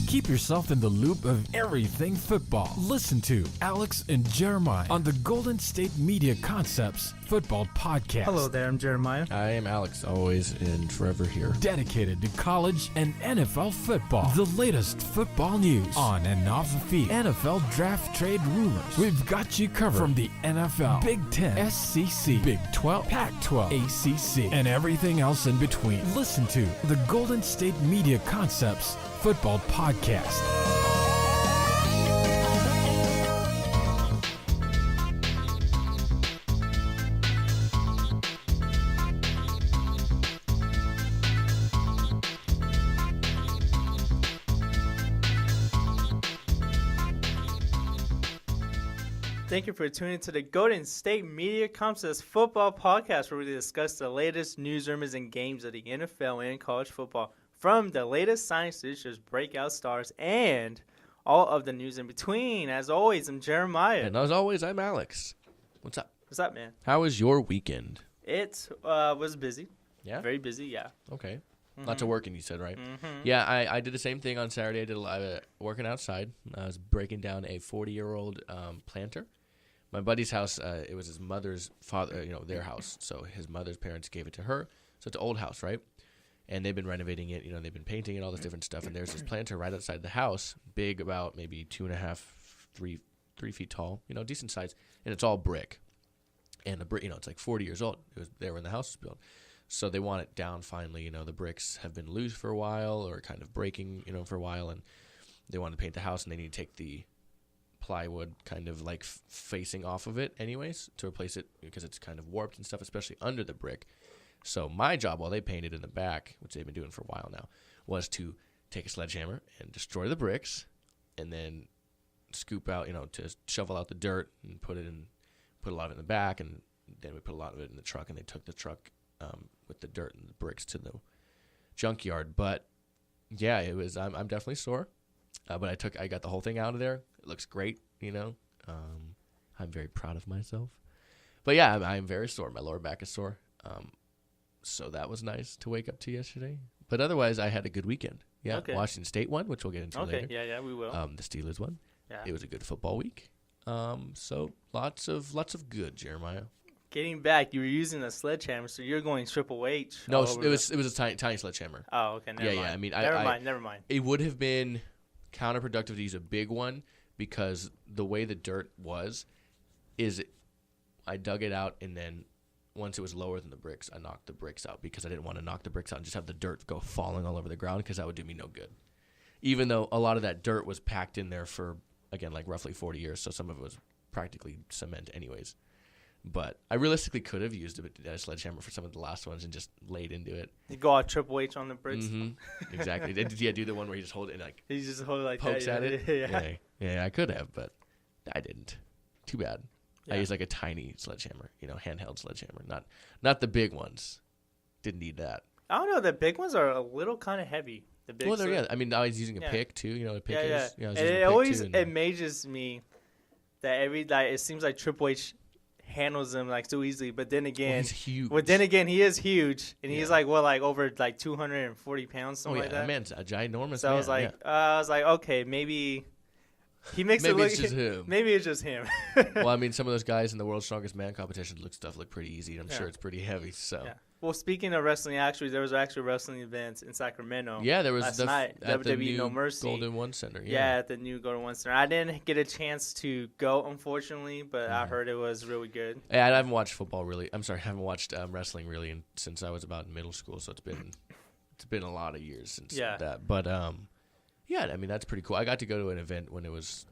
Keep yourself in the loop of everything football. Listen to Alex and Jeremiah on the Golden State Media Concepts Football Podcast. Hello there, I'm Jeremiah. I am Alex, always and forever here. Dedicated to college and NFL football. The latest football news on and off the field. NFL draft trade rumors. We've got you covered from the NFL, Big Ten, SEC, Big 12, Pac-12, ACC, and everything else in between. Listen to the Golden State Media Concepts Football Podcast. Thank you for tuning to the Golden State Media Concepts Football Podcast, where we discuss the latest news, rumors, and games of the NFL and college football, from the latest signings to just breakout stars and all of the news in between. As always, I'm Jeremiah. And as always, I'm Alex. What's up? What's up, man? How was your weekend? It was busy. Yeah? Very busy, yeah. Okay. Lots of working, you said, right? Mm-hmm. Yeah, I did the same thing on Saturday. I did a lot of working outside. I was breaking down a 40-year-old planter. My buddy's house, it was his mother's father, their house. So his mother's parents gave it to her. So it's an old house, right? And they've been renovating it. They've been painting it, all this different stuff. And there's this planter right outside the house, big, about maybe 2.5, 3 feet tall, decent size. And it's all brick. And the brick, it's like 40 years old. It was there when the house was built. So they want it down finally. The bricks have been loose for a while or kind of breaking, for a while. And they want to paint the house, and they need to take the plywood kind of like facing off of it anyways to replace it because it's kind of warped and stuff, especially under the brick. So my job while they painted in the back, which they've been doing for a while now, was to take a sledgehammer and destroy the bricks and then scoop out, to shovel out the dirt and put a lot of it in the back, and then we put a lot of it in the truck, and they took the truck with the dirt and the bricks to the junkyard. But yeah, it was I'm definitely sore. But I got the whole thing out of there. It looks great, I'm very proud of myself. But yeah, I'm very sore. My lower back is sore. So that was nice to wake up to yesterday. But otherwise, I had a good weekend. Yeah, okay. Washington State won, which we'll get into later. Okay, yeah, we will. The Steelers won. Yeah. It was a good football week. So lots of good, Jeremiah. Getting back, you were using a sledgehammer, so you're going Triple H. No, it was a tiny sledgehammer. Oh, okay, never mind. Yeah. I mean, never mind. It would have been counterproductive to use a big one because the way the dirt was, I dug it out, and then once it was lower than the bricks, I knocked the bricks out because I didn't want to knock the bricks out and just have the dirt go falling all over the ground because that would do me no good. Even though a lot of that dirt was packed in there for, again, like roughly 40 years, so some of it was practically cement anyways. But I realistically could have used a sledgehammer for some of the last ones and just laid into it. You go out Triple H on the bricks. Mm-hmm. Exactly. Do the one where you just hold it and like you just hold it like pokes that, at yeah. it? Yeah, I could have, but I didn't. Too bad. Yeah. I used like a tiny sledgehammer, handheld sledgehammer, not the big ones. Didn't need that. I don't know. The big ones are a little kind of heavy. The big. Well, I mean, I was using a pick too. A pick is. Yeah. And it always amazes me that it seems like Triple H handles them like so easily, but then again, he's huge. But then again, he is huge, and he's like over like 240 pounds, something like that. That man's a ginormous. So man. I was like, okay, maybe he makes maybe it look. It's just him. Maybe it's just him. Well, I mean, some of those guys in the World's Strongest Man competition look pretty easy. I'm sure it's pretty heavy. So. Yeah. Well, speaking of wrestling, there was actually wrestling events in Sacramento. Yeah, there was last night. WWE No Mercy. Golden One Center. Yeah, at the new Golden One Center. I didn't get a chance to go, unfortunately, but I heard it was really good. Yeah, I haven't watched football really. I haven't watched wrestling really since I was about in middle school. So it's been a lot of years since that. But yeah, I mean that's pretty cool. I got to go to an event when it was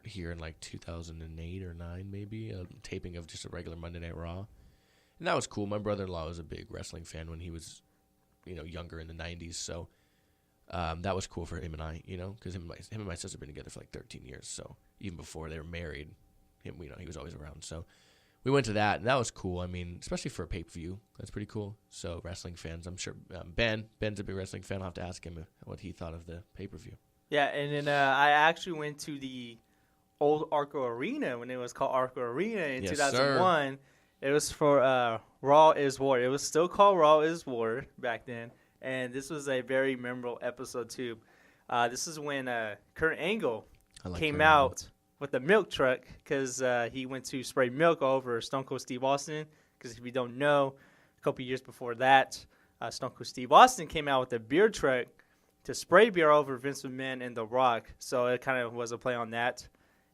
here in like 2008 or 9 maybe, a taping of just a regular Monday Night Raw. And that was cool. My brother-in-law was a big wrestling fan when he was, younger in the 90s. So that was cool for him and I, because him and my sister have been together for like 13 years. So even before they were married, he was always around. So we went to that, and that was cool. I mean, especially for a pay-per-view. That's pretty cool. So wrestling fans, I'm sure Ben's a big wrestling fan. I'll have to ask him what he thought of the pay-per-view. Yeah, and then I actually went to the old Arco Arena when it was called Arco Arena in 2001. Sir. It was for Raw is War. It was still called Raw is War back then, and this was a very memorable episode too. This is when Kurt Angle came Kurt out with the milk truck because he went to spray milk over Stone Cold Steve Austin. Because if you don't know, a couple years before that, Stone Cold Steve Austin came out with a beer truck to spray beer over Vince McMahon and The Rock. So it kind of was a play on that.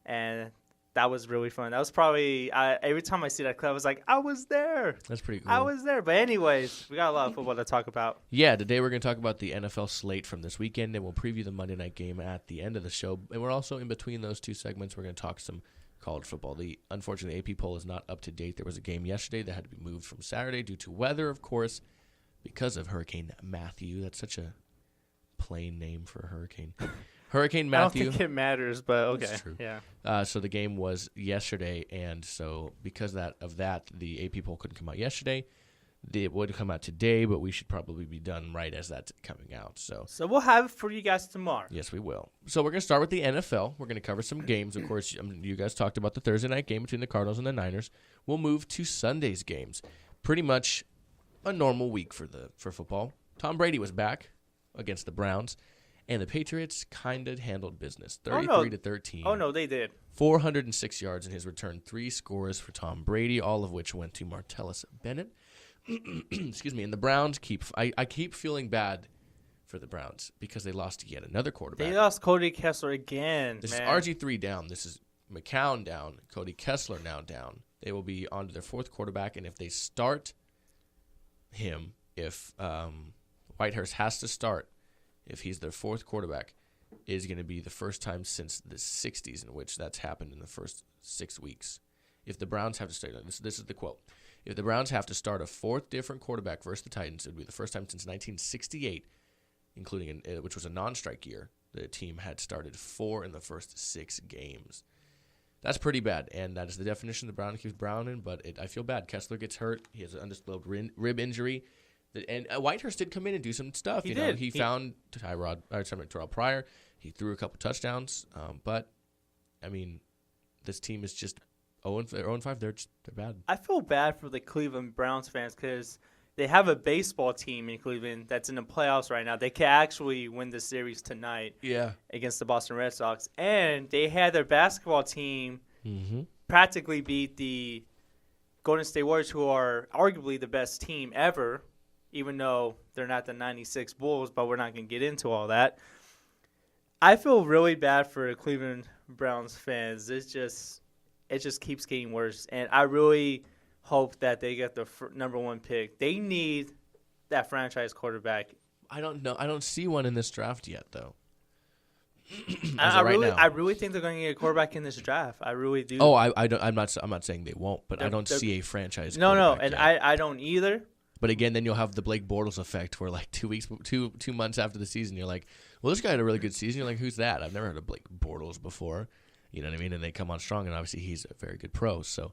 And that was really fun. That was probably every time I see that clip, I was like, I was there. That's pretty cool. I was there. But anyways, we got a lot of football to talk about. Yeah, today we're going to talk about the NFL slate from this weekend, and we'll preview the Monday night game at the end of the show. And we're also in between those two segments. We're going to talk some college football. Unfortunately, the AP poll is not up to date. There was a game yesterday that had to be moved from Saturday due to weather, of course, because of Hurricane Matthew. That's such a plain name for a hurricane. Hurricane Matthew. I don't think it matters, but okay. That's true. Yeah. So the game was yesterday, and so because of that, the AP poll couldn't come out yesterday. It would come out today, but we should probably be done right as that's coming out. So we'll have it for you guys tomorrow. Yes, we will. So we're going to start with the NFL. We're going to cover some games. Of course, you guys talked about the Thursday night game between the Cardinals and the Niners. We'll move to Sunday's games. Pretty much a normal week for football. Tom Brady was back against the Browns. And the Patriots kind of handled business, 33-13. Oh, no, they did. 406 yards in his return, 3 scores for Tom Brady, all of which went to Martellus Bennett. Excuse me. And the Browns I keep feeling bad for the Browns because they lost yet another quarterback. They lost Cody Kessler again. This man. is RG3 down. This is McCown down. Cody Kessler now down. They will be on to their 4th quarterback, and if they start him, if Whitehurst has to start, if he's their 4th quarterback, is going to be the first time since the 60s in which that's happened in the first 6 weeks. If the Browns have to start, this is the quote, if the Browns have to start a 4th different quarterback versus the Titans, it would be the first time since 1968, including which was a non-strike year, the team had started 4 in the first 6 games. That's pretty bad, and that is the definition the Brown keeps Browning, but I feel bad. Kessler gets hurt. He has an undisclosed rib injury. And Whitehurst did come in and do some stuff. He found Terrell Pryor. He threw a couple touchdowns. But, I mean, this team is just 0-5. They're bad. I feel bad for the Cleveland Browns fans because they have a baseball team in Cleveland that's in the playoffs right now. They can actually win the series tonight against the Boston Red Sox. And they had their basketball team practically beat the Golden State Warriors, who are arguably the best team ever, even though they're not the 96 Bulls, but we're not going to get into all that. I feel really bad for the Cleveland Browns fans. It just keeps getting worse, and I really hope that they get the number 1 pick. They need that franchise quarterback. I don't know. I don't see one in this draft yet, though. I really think they're going to get a quarterback in this draft. I really do. Oh, I'm not saying they won't, but I don't see a franchise. No, and yet. I don't either. But again, then you'll have the Blake Bortles effect, where like 2 months after the season, you're like, well, this guy had a really good season. You're like, who's that? I've never heard of Blake Bortles before. You know what I mean? And they come on strong, and obviously he's a very good pro. So,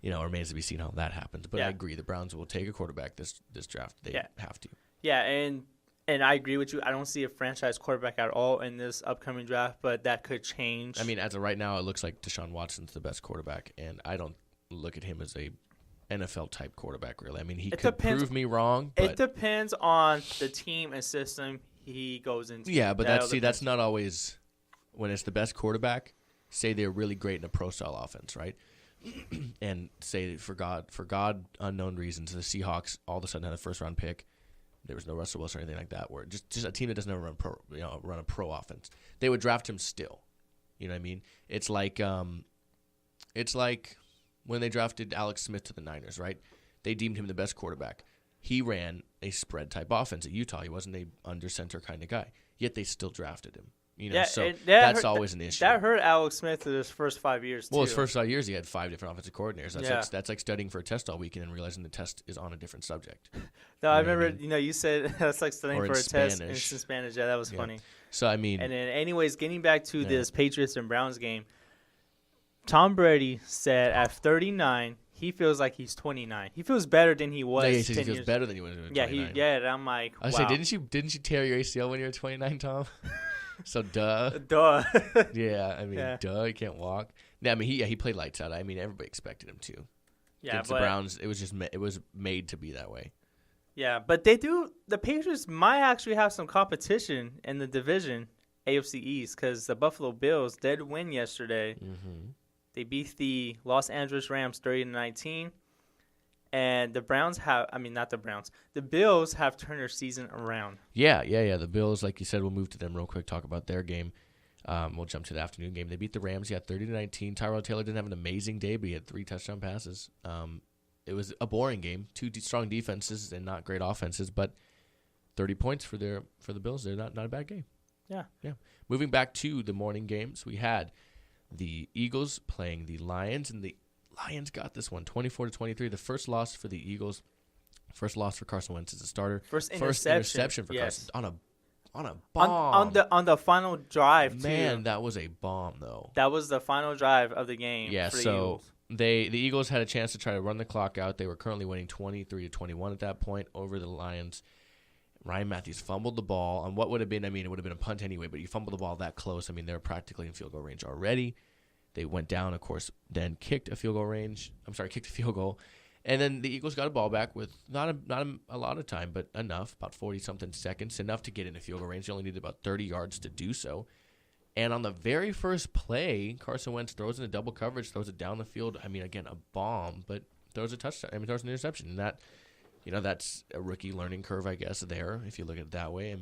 it remains to be seen how that happens. But I agree, the Browns will take a quarterback this draft. They have to. Yeah, and I agree with you. I don't see a franchise quarterback at all in this upcoming draft, but that could change. I mean, as of right now, it looks like Deshaun Watson's the best quarterback, and I don't look at him as a NFL-type quarterback, really. I mean, he could prove me wrong. But it depends on the team and system he goes into. Yeah, but that's not always when it's the best quarterback. Say they're really great in a pro-style offense, right? And say for God unknown reasons, the Seahawks all of a sudden had a first-round pick. There was no Russell Wilson or anything like that. Where just a team that doesn't ever run a pro offense, they would draft him still. You know what I mean? It's like when they drafted Alex Smith to the Niners, right? They deemed him the best quarterback. He ran a spread type offense at Utah. He wasn't a under center kind of guy. Yet they still drafted him. That's always an issue. That hurt Alex Smith in his first 5 years, too. Well, his first 5 years, he had 5 different offensive coordinators. That's like studying for a test all weekend and realizing the test is on a different subject. No, I remember, you said that's like studying for a test in Spanish. Yeah, that was funny. So, I mean. And then, anyways, getting back to this Patriots and Browns game, Tom Brady said at 39, he feels like he's 29. He feels better than he was 10 years ago. He feels better than he was when he was 29. And I'm like, wow. I say, didn't you tear your ACL when you were 29, Tom? So, duh. Yeah, I mean, duh, he can't walk. Yeah, I mean, he played lights out. I mean, everybody expected him to. Yeah, against the Browns, it was made to be that way. Yeah, but the Patriots might actually have some competition in the division AFC East because the Buffalo Bills did win yesterday. Mm-hmm. They beat the Los Angeles Rams 30-19. And the Browns not the Browns. The Bills have turned their season around. Yeah. The Bills, like you said, we'll move to them real quick, talk about their game. We'll jump to the afternoon game. They beat the Rams, 30-19. Tyrod Taylor didn't have an amazing day, but he had 3 touchdown passes. It was a boring game. 2 strong defenses and not great offenses, but 30 points for the Bills. They're not a bad game. Yeah. Moving back to the morning games, we had the Eagles playing the Lions, and the Lions got this one, 24-23. The first loss for the Eagles, first loss for Carson Wentz as a starter. First interception for Carson on a bomb. On the final drive, Man, too. that was a bomb, though. That was the final drive of the game. Yeah, for the so Eagles. the Eagles had a chance to try to run the clock out. They were currently winning 23-21 at that point over the Lions. Ryan Matthews fumbled the ball on what would have been, it would have been a punt anyway, but you fumbled the ball that close. They were practically in field goal range already. They went down, of course, then kicked a field goal. And then the Eagles got a ball back with not a lot of time, but enough, about 40-something seconds, enough to get into field goal range. They only needed about 30 yards to do so. And on the very first play, Carson Wentz throws into double coverage, throws it down the field. Again, a bomb, but throws a touchdown. Throws an interception. And that, that's a rookie learning curve, I guess, there, if you look at it that way.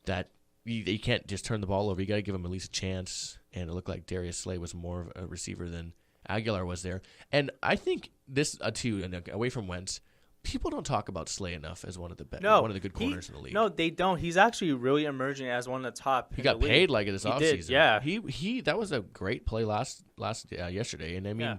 That you can't just turn the ball over. You got to give him at least a chance. And it looked like Darius Slay was more of a receiver than Aguilar was there. And I think this, too, and away from Wentz, people don't talk about Slay enough as one of the good corners in the league. No, they don't. He's actually really emerging as one of the top. He got paid like it this offseason. Yeah. He that was a great play yesterday. And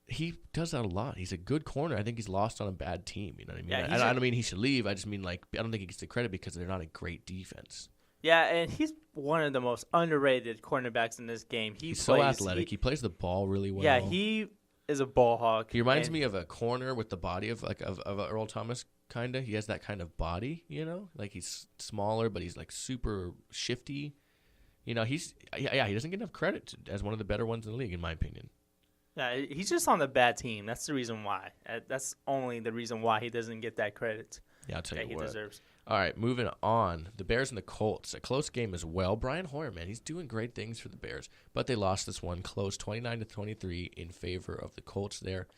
he does that a lot. He's a good corner. I think he's lost on a bad team. You know what I mean? I don't mean he should leave. I just mean, I don't think he gets the credit because they're not a great defense. Yeah, and he's one of the most underrated cornernbacks in this game. He's so athletic. He plays the ball really well. Yeah, he is a ball hawk. He reminds me of a corner with the body of Earl Thomas, kind of. He has that kind of body, he's smaller, but he's super shifty. He doesn't get enough credit as one of the better ones in the league, in my opinion. Yeah, he's just on the bad team. That's the reason why. That's only the reason why he doesn't get that credit. Yeah, I'll tell you what. He deserves. All right, moving on. The Bears and the Colts. A close game as well. Brian Hoyer, man, he's doing great things for the Bears. But they lost this one close, 29-23 in favor of the Colts there.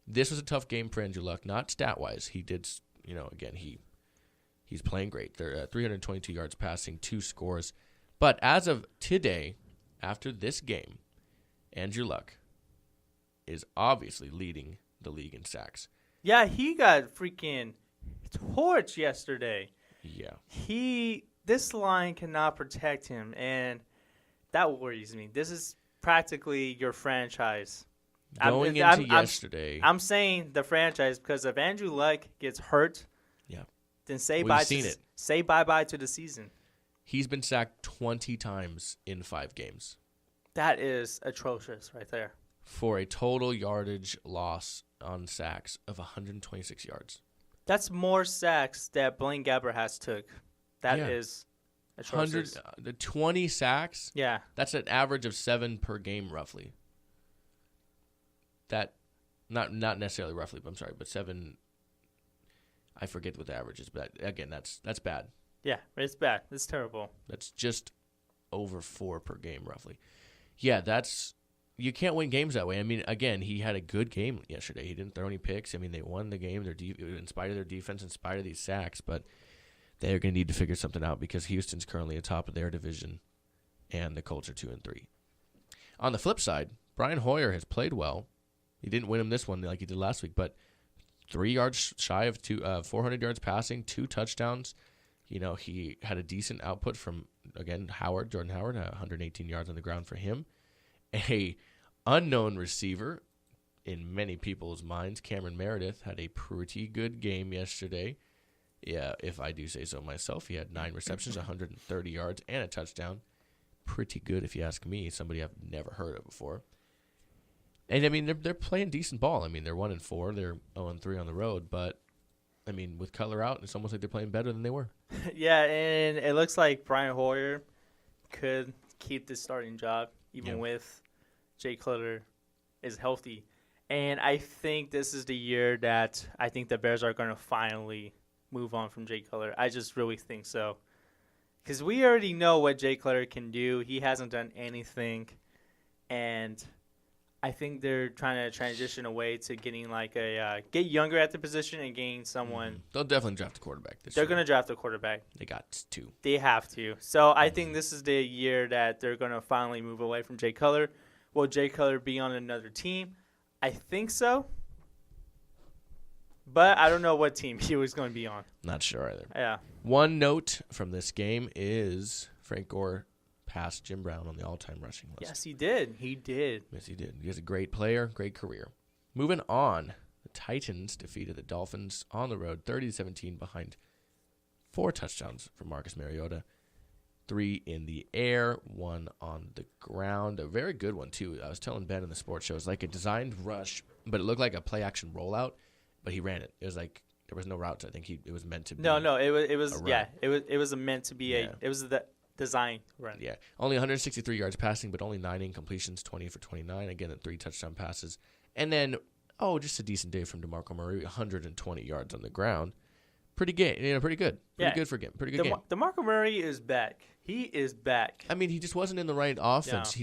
This was a tough game for Andrew Luck, not stat-wise. He did, again, he's playing great. They're 322 yards passing, 2 scores. But as of today, after this game, Andrew Luck is obviously leading the league in sacks. Yeah, he got freaking torched yesterday. Yeah. This line cannot protect him, and that worries me. This is practically your franchise. Going into yesterday. I'm saying the franchise because if Andrew Luck gets hurt, then say bye-bye to the season. He's been sacked 20 times in 5 games. That is atrocious right there. For a total yardage loss on sacks of 126 yards. That's more sacks that Blaine Gabbert has took. That is atrocious. 20 sacks? Yeah. That's an average of 7 per game, roughly. That, not necessarily roughly, but I'm sorry, but 7, I forget what the average is, but again, that's bad. Yeah, it's bad. It's terrible. That's just over 4 per game, roughly. Yeah, you can't win games that way. Again, he had a good game yesterday. He didn't throw any picks. They won the game in spite of their defense, in spite of these sacks, but they're going to need to figure something out because Houston's currently atop of their division, and the Colts are 2-3. On the flip side, Brian Hoyer has played well. He didn't win him this one like he did last week, but 3 yards shy of 400 yards passing, 2 touchdowns. He had a decent output from, again, Jordan Howard, 118 yards on the ground for him. A unknown receiver in many people's minds, Cameron Meredith, had a pretty good game yesterday. Yeah, if I do say so myself. He had 9 receptions, 130 yards, and a touchdown. Pretty good, if you ask me. Somebody I've never heard of before. And, they're playing decent ball. They're 1-4. They're 0-3 on the road. But, with Cutler out, it's almost like they're playing better than they were. Yeah, and it looks like Brian Hoyer could keep this starting job, even with Jay Cutler is healthy. And I think this is the year that I think the Bears are going to finally move on from Jay Cutler. I just really think so. Because we already know what Jay Cutler can do. He hasn't done anything. And I think they're trying to transition away to getting like get younger at the position and getting someone. They'll definitely draft a quarterback this They're year. going to draft a quarterback. They got 2. They have to. So I think this is the year that they're going to finally move away from Jay Cutler. Will Jay Cutler be on another team? I think so. But I don't know what team he was going to be on. Not sure either. Yeah. One note from this game is Frank Gore passed Jim Brown on the all-time rushing list. Yes, he did. He did. Yes, he did. He was a great player, great career. Moving on, the Titans defeated the Dolphins on the road 30-17 behind 4 touchdowns from Marcus Mariota. 3 in the air, 1 on the ground. A very good one, too. I was telling Ben in the sports show, it was like a designed rush, but it looked like a play-action rollout, but he ran it. It was like there was no routes. I think it was meant to be. No, it was a yeah, it was meant to be Yeah. it was the design run. Yeah, only 163 yards passing, but only 9 incompletions, 20 for 29. Again, 3 touchdown passes. And then, just a decent day from DeMarco Murray, 120 yards on the ground. Pretty good. Pretty good. Pretty good for him. Pretty good game. DeMarco Murray is back. He is back. I mean, he just wasn't in the right offense. No.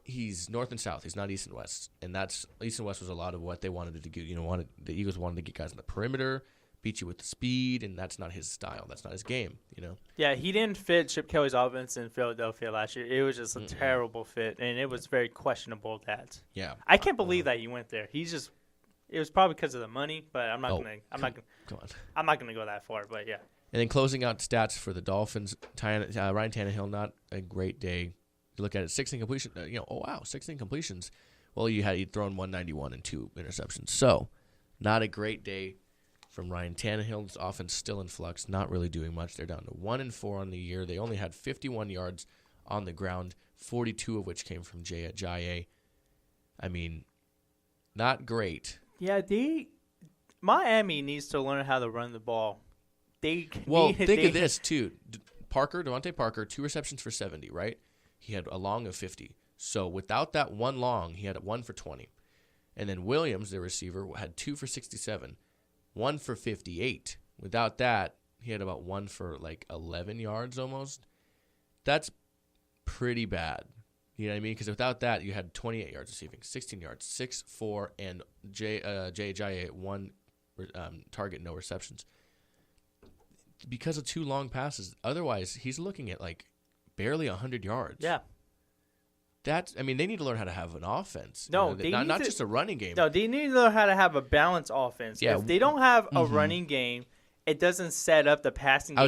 He's north and south. He's not east and west. And that's east and west was a lot of what they wanted to do. The Eagles wanted to get guys on the perimeter, beat you with the speed, and that's not his style. That's not his game, Yeah, he didn't fit Chip Kelly's offense in Philadelphia last year. It was just a terrible fit, and it was very questionable that. Yeah. I can't believe that he went there. It was probably because of the money, but I'm not gonna go that far. But yeah. And then closing out stats for the Dolphins, Ryan Tannehill, not a great day. You look at it, 16 completions. 16 completions. Well, he'd thrown 191 and 2 interceptions. So, not a great day from Ryan Tannehill's offense. Still in flux, not really doing much. They're down to 1-4 on the year. They only had 51 yards on the ground, 42 of which came from Jay Ajayi. I mean, not great. Yeah, Miami needs to learn how to run the ball. Think of this, too. Devontae Parker, 2 receptions for 70, right? He had a long of 50. So without that one long, he had 1 for 20. And then Williams, the receiver, had 2 for 67, 1 for 58. Without that, he had about 1 for 11 yards almost. That's pretty bad. You know what I mean? Because without that, you had 28 yards receiving, 16 yards, 6, 4, and Jay Ajayi 1 target, no receptions. Because of 2 long passes. Otherwise, he's looking at barely 100 yards. Yeah. They need to learn how to have an offense. No, not just a running game. No, they need to learn how to have a balanced offense. Yeah. If they don't have a running game, it doesn't set up the passing game.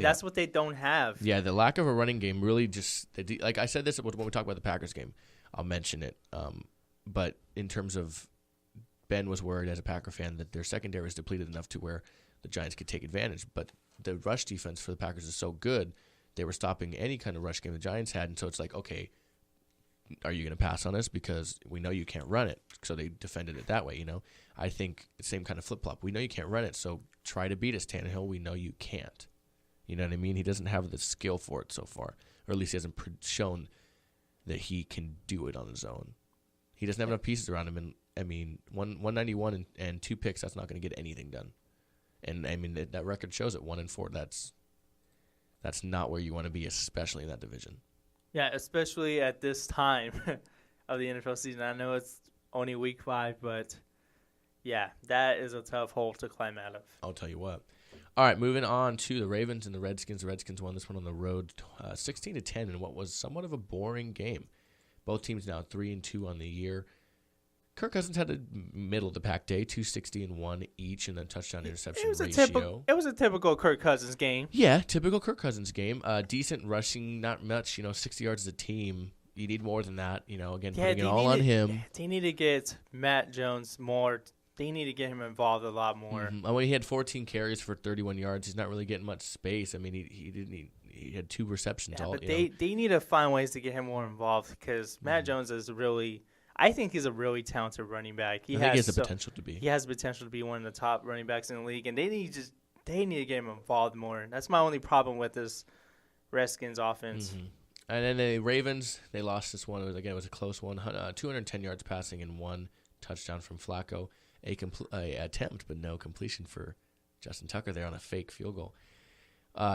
That's what they don't have. Yeah, the lack of a running game really just like I said this when we talk about the Packers game. I'll mention it. But in terms of Ben was worried as a Packer fan that their secondary is depleted enough to where the Giants could take advantage. But the rush defense for the Packers is so good, they were stopping any kind of rush game the Giants had. And so it's like, okay, are you going to pass on us? Because we know you can't run it. So they defended it that way, I think the same kind of flip-flop. We know you can't run it, so try to beat us, Tannehill. We know you can't. You know what I mean? He doesn't have the skill for it so far. Or at least he hasn't shown that he can do it on his own. He doesn't have enough pieces around him. And, 191 and 2 picks, that's not going to get anything done. And, that record shows it, 1-4. That's not where you want to be, especially in that division. Yeah, especially at this time of the NFL season. I know it's only week 5, but yeah, that is a tough hole to climb out of. I'll tell you what. All right, moving on to the Ravens and the Redskins. The Redskins won this one on the road 16-10 in what was somewhat of a boring game. Both teams now 3-2 on the year. Kirk Cousins had a middle-of-the-pack day, 260-1 each, and then touchdown-interception ratio. It was a typical Kirk Cousins game. Yeah, typical Kirk Cousins game. Decent rushing, not much, 60 yards as a team. You need more than that, again, putting it all on him. They need to get Matt Jones more. They need to get him involved a lot more. Mm-hmm. He had 14 carries for 31 yards. He's not really getting much space. He had 2 receptions. Yeah, but they need to find ways to get him more involved because Matt Jones is really – I think he's a really talented running back. He has the potential to be. He has the potential to be one of the top running backs in the league, and they need to get him involved more. That's my only problem with this Redskins offense. Mm-hmm. And then the Ravens, they lost this one. It was a close one. 210 yards passing and 1 touchdown from Flacco. A attempt, but no completion for Justin Tucker there on a fake field goal.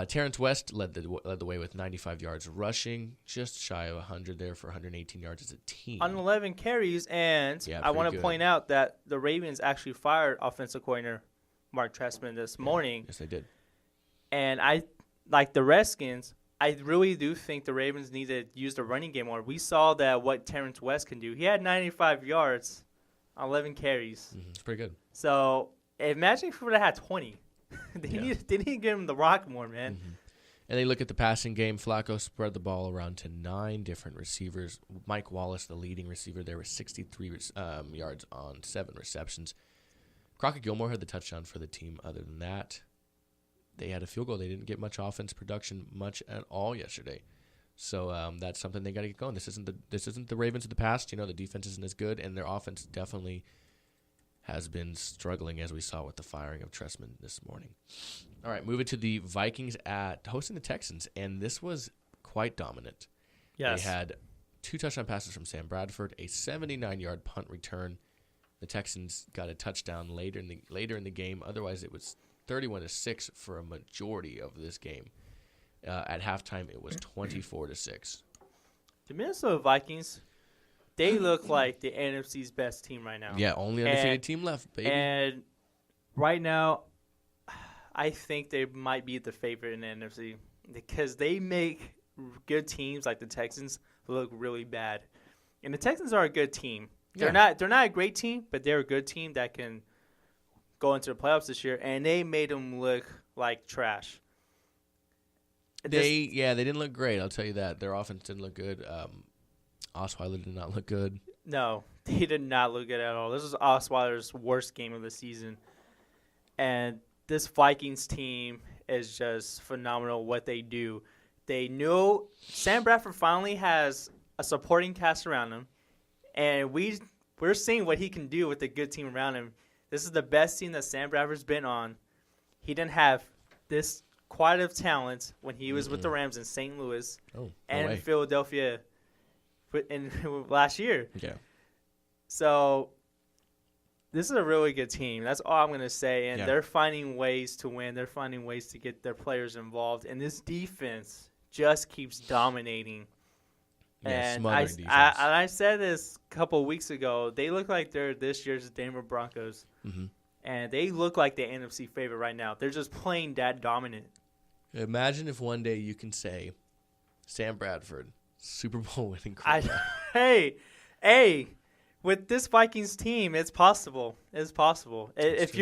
Terrence West led the way with 95 yards rushing, just shy of 100 there for 118 yards as a team. On 11 carries, and I want to point out that the Ravens actually fired offensive coordinator Mark Trestman this morning. Yes, they did. And I, like the Redskins, I really do think the Ravens need to use the running game more. We saw that what Terrence West can do. He had 95 yards on 11 carries. It's pretty good. So imagine if we would have had 20. They need to give him the rock more, man. And they look at the passing game. Flacco spread the ball around to 9 different receivers. Mike Wallace, the leading receiver, there was 63 yards on 7 receptions. Crockett Gilmore had the touchdown for the team. Other than that, they had a field goal. They didn't get much offense production much at all yesterday. So that's something they got to get going. This isn't the Ravens of the past. The defense isn't as good, and their offense definitely has been struggling, as we saw with the firing of Trestman this morning. All right, moving to the Vikings hosting the Texans, and this was quite dominant. Yes. They had 2 touchdown passes from Sam Bradford, a 79-yard punt return. The Texans got a touchdown later in the game. Otherwise, it was 31-6 for a majority of this game. At halftime, it was 24-6. The Minnesota Vikings, they look like the NFC's best team right now. Yeah, only undefeated team left, baby. And right now, I think they might be the favorite in the NFC because they make good teams like the Texans look really bad. And the Texans are a good team. They're not a great team, but they're a good team that can go into the playoffs this year. And they made them look like trash. They didn't look great. I'll tell you that. Their offense didn't look good. Osweiler did not look good. No, he did not look good at all. This was Osweiler's worst game of the season. And this Vikings team is just phenomenal what they do. They know Sam Bradford finally has a supporting cast around him. And we're seeing what he can do with a good team around him. This is the best team that Sam Bradford's been on. He didn't have this quite of talent when he was with the Rams in St. Louis and Philadelphia in last year. Yeah. So this is a really good team. That's all I'm going to say. And they're finding ways to win. They're finding ways to get their players involved. And this defense just keeps dominating. Yeah, and I said this a couple of weeks ago. They look like they're this year's Denver Broncos. And they look like the NFC favorite right now. They're just playing that dominant. Imagine if one day you can say, Sam Bradford, Super Bowl winning quarterback. Hey, with this Vikings team, it's possible. It's possible. If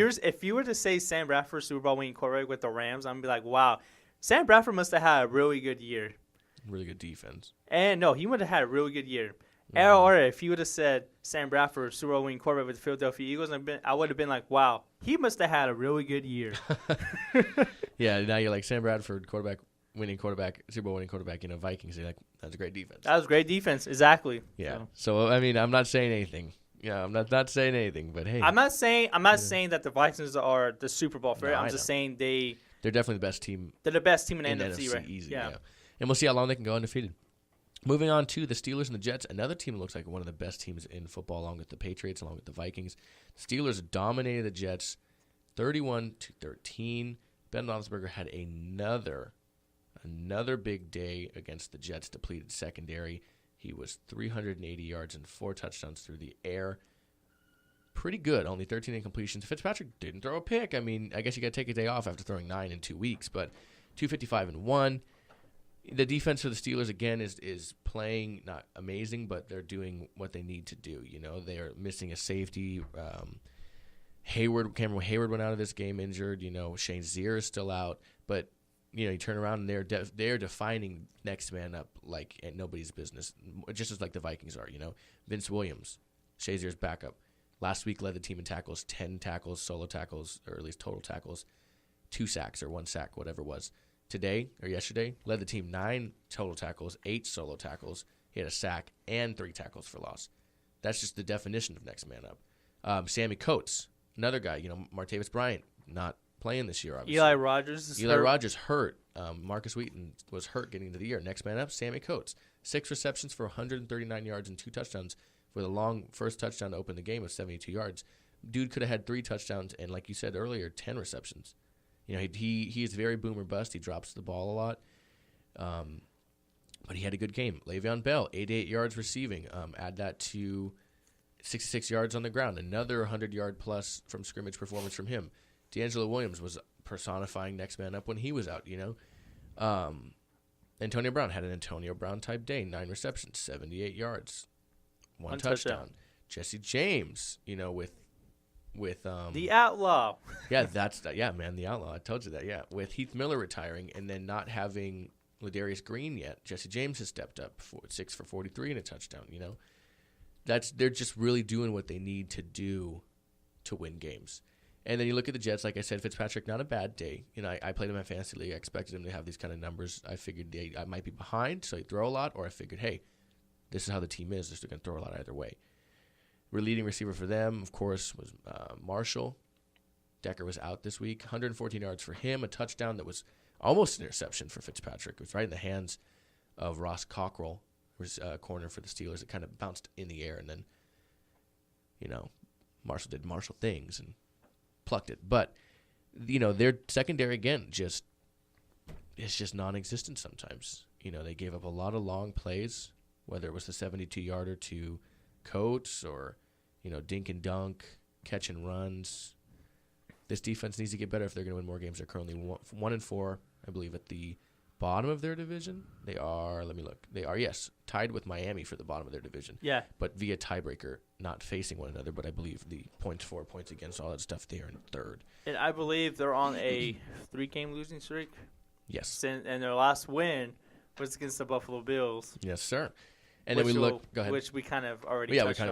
you were to say Sam Bradford, Super Bowl winning quarterback with the Rams, I'm going to be like, wow, Sam Bradford must have had a really good year. Really good defense. And no, he would have had a really good year. Or if you would have said Sam Bradford, Super Bowl winning quarterback with the Philadelphia Eagles, I would have been like, wow, he must have had a really good year. Yeah, now you're like Sam Bradford, winning quarterback, Super Bowl winning quarterback, Vikings. You're like, that's a great defense. That was great defense, exactly. Yeah. So I mean, I'm not saying anything. Yeah, I'm not saying anything, but hey. I'm not saying that the Vikings are the Super Bowl favorite. I'm just saying they're definitely the best team. They're the best team in the NFC, right? Easy, yeah. And we'll see how long they can go undefeated. Moving on to the Steelers and the Jets, another team that looks like one of the best teams in football, along with the Patriots, along with the Vikings. The Steelers dominated the Jets 31-13. Ben Roethlisberger had another big day against the Jets' depleted secondary. He was 380 yards and 4 touchdowns through the air. Pretty good, only 13 incompletions. Fitzpatrick didn't throw a pick. I mean, I guess you got to take a day off after throwing 9 in 2 weeks, but 255 and 1. The defense for the Steelers, again, is playing not amazing, but they're doing what they need to do. They are missing a safety. Cameron Hayward went out of this game injured. Shane Zier is still out. But, you turn around and they're defining next man up like nobody's business, just as like the Vikings are. Vince Williams, Shane Zier's backup, last week led the team in tackles, 10 tackles, solo tackles, or at least total tackles, 2 sacks or 1 sack, whatever it was. Today, or yesterday, led the team 9 total tackles, 8 solo tackles. He had a sack and 3 tackles for loss. That's just the definition of next man up. Sammy Coates, another guy, Martavis Bryant, not playing this year, obviously. Eli Rogers hurt. Marcus Wheaton was hurt getting into the year. Next man up, Sammy Coates. 6 receptions for 139 yards and 2 touchdowns with a long first touchdown to open the game of 72 yards. Dude could have had 3 touchdowns and, like you said earlier, 10 receptions. You know, he is very boom or bust. He drops the ball a lot. But he had a good game. Le'Veon Bell, 88 yards receiving. Add that to 66 yards on the ground. Another 100-yard plus from scrimmage performance from him. D'Angelo Williams was personifying next man up when he was out, you know. Antonio Brown had an Antonio Brown-type day. 9 receptions, 78 yards. One touchdown. Jesse James, you know, with the Outlaw. Man, the Outlaw. I told you that, yeah. With Heath Miller retiring and then not having Ladarius Green yet, Jesse James has stepped up 6 for 43 and a touchdown, you know. They're just really doing what they need to do to win games. And then you look at the Jets, like I said, Fitzpatrick, not a bad day. You know, I played him in fantasy league. I expected him to have these kind of numbers. I figured I might be behind, so he'd throw a lot, or I figured, hey, this is how the team is. They're still going to throw a lot either way. Leading receiver for them, of course, was Marshall. Decker was out this week. 114 yards for him, a touchdown that was almost an interception for Fitzpatrick. It was right in the hands of Ross Cockrell, who's corner for the Steelers. It kind of bounced in the air, and then, you know, Marshall did Marshall things and plucked it. But, you know, their secondary, again, it's just non-existent sometimes. You know, they gave up a lot of long plays, whether it was the 72-yarder to Coates or, you know, dink and dunk, catch and runs. This defense needs to get better if they're going to win more games. They're currently 1-4, I believe, at the bottom of their division. They are, let me look. They are, yes, tied with Miami for the bottom of their division. Yeah. But via tiebreaker, not facing one another. But I believe the points for, points against, all that stuff, they are in third. And I believe they're on a 3-game losing streak. Yes. And their last win was against the Buffalo Bills. Yes, sir. And then we look. Go ahead. Which we kind of already. We'll kind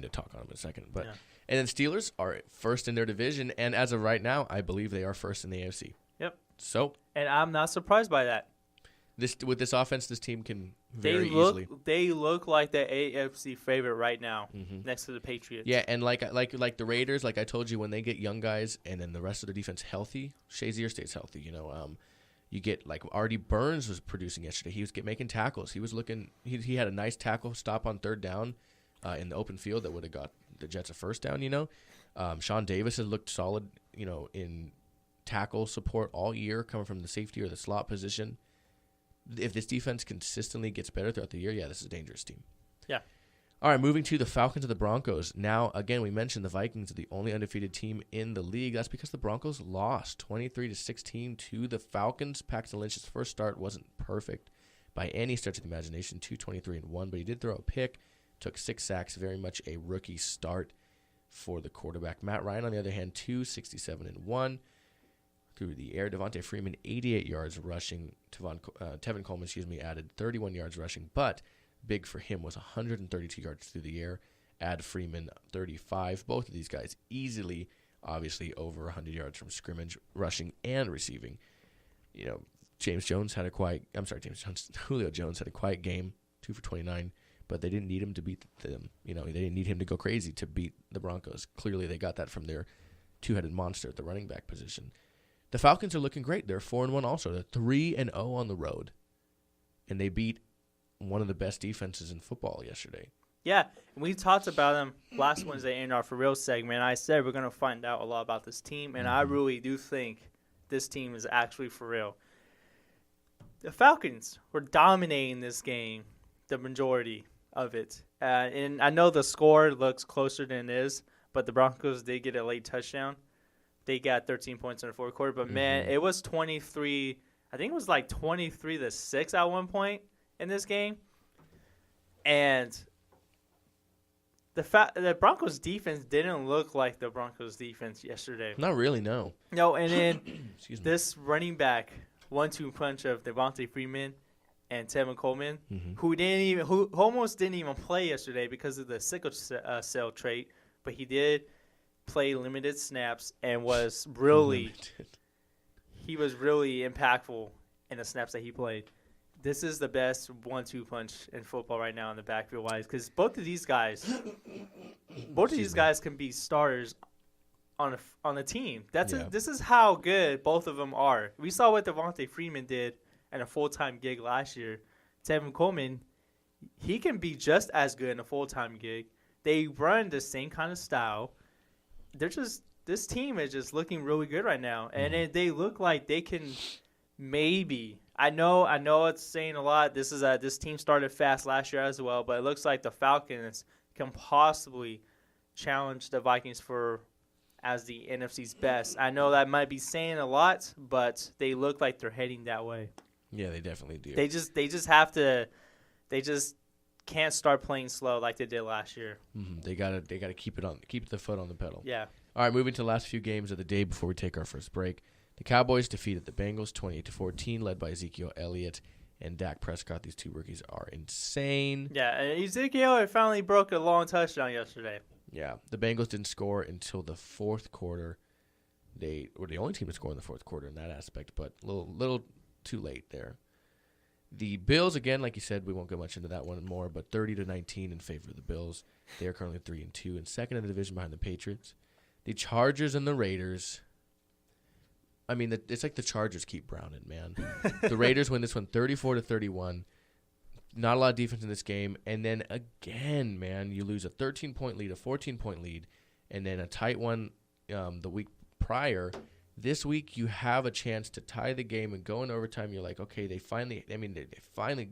of talk on them in a second. But and then Steelers are first in their division, and as of right now, I believe they are first in the AFC. Yep. So. And I'm not surprised by that. With this offense, this team can very easily. They look like the AFC favorite right now, next to the Patriots. Yeah, and like the Raiders, like I told you, when they get young guys and then the rest of the defense healthy, Shazier stays healthy. You know, you get like Artie Burns was producing yesterday. He was making tackles. He was looking. He had a nice tackle stop on third down in the open field that would have got the Jets a first down. You know, Sean Davis has looked solid. You know, in tackle support all year, coming from the safety or the slot position. If this defense consistently gets better throughout the year, this is a dangerous team. Yeah. All right, moving to the Falcons and the Broncos. Now, again, we mentioned the Vikings are the only undefeated team in the league. That's because the Broncos lost 23-16 to the Falcons. Paxton Lynch's first start wasn't perfect by any stretch of the imagination, 223-1, but he did throw a pick, took 6 sacks, very much a rookie start for the quarterback. Matt Ryan, on the other hand, 267-1. Through the air, Devontae Freeman, 88 yards rushing. Tevin Coleman, added 31 yards rushing, but big for him was 132 yards through the air. Add Freeman, 35. Both of these guys easily, obviously, over 100 yards from scrimmage, rushing and receiving. You know, Julio Jones had a quiet game, 2 for 29, but they didn't need him to beat them. You know, they didn't need him to go crazy to beat the Broncos. Clearly, they got that from their two-headed monster at the running back position. The Falcons are looking great. They're 4-1 also. They're 3-0 on the road. And they beat one of the best defenses in football yesterday. Yeah, and we talked about them last Wednesday in our For Real segment. I said we're going to find out a lot about this team, and I really do think this team is actually for real. The Falcons were dominating this game, the majority of it. And I know the score looks closer than it is, but the Broncos did get a late touchdown. They got 13 points in the fourth quarter, but man, it was 23. I think it was like 23-6 at one point in this game, and the Broncos defense didn't look like the Broncos defense yesterday. Not really, no. No, and then this running back 1-2 punch of Devontae Freeman and Tevin Coleman, who almost didn't even play yesterday because of the sickle cell trait, but he did play limited snaps and was really impactful in the snaps that he played. This is the best 1-2 punch in football right now in the backfield wise, because both of these guys can be starters on a team. This is how good both of them are. We saw what Devontae Freeman did in a full-time gig last year. Tevin Coleman, he can be just as good in a full-time gig. They run the same kind of style. this team is just looking really good right now, and they look like they can maybe. I know it's saying a lot. This team started fast last year as well, but it looks like the Falcons can possibly challenge the Vikings as the NFC's best. I know that might be saying a lot, but they look like they're heading that way. Yeah, they definitely do. They just have to. They just can't start playing slow like they did last year. Mm-hmm. They gotta keep the foot on the pedal. Yeah. All right, moving to the last few games of the day before we take our first break. The Cowboys defeated the Bengals 28-14, led by Ezekiel Elliott and Dak Prescott. These two rookies are insane. Yeah, Ezekiel finally broke a long touchdown yesterday. Yeah, the Bengals didn't score until the fourth quarter. They were the only team to score in the fourth quarter in that aspect, but a little too late there. The Bills, again, like you said, we won't go much into that one more, but 30-19 in favor of the Bills. They are currently 3-2 and second in the division behind the Patriots. The Chargers and the Raiders. I mean, it's like the Chargers keep browning, man. The Raiders win this one 34-31. Not a lot of defense in this game. And then again, man, you lose a 13-point lead, a 14-point lead, and then a tight one the week prior. This week you have a chance to tie the game and go in overtime. You're like, okay, they finally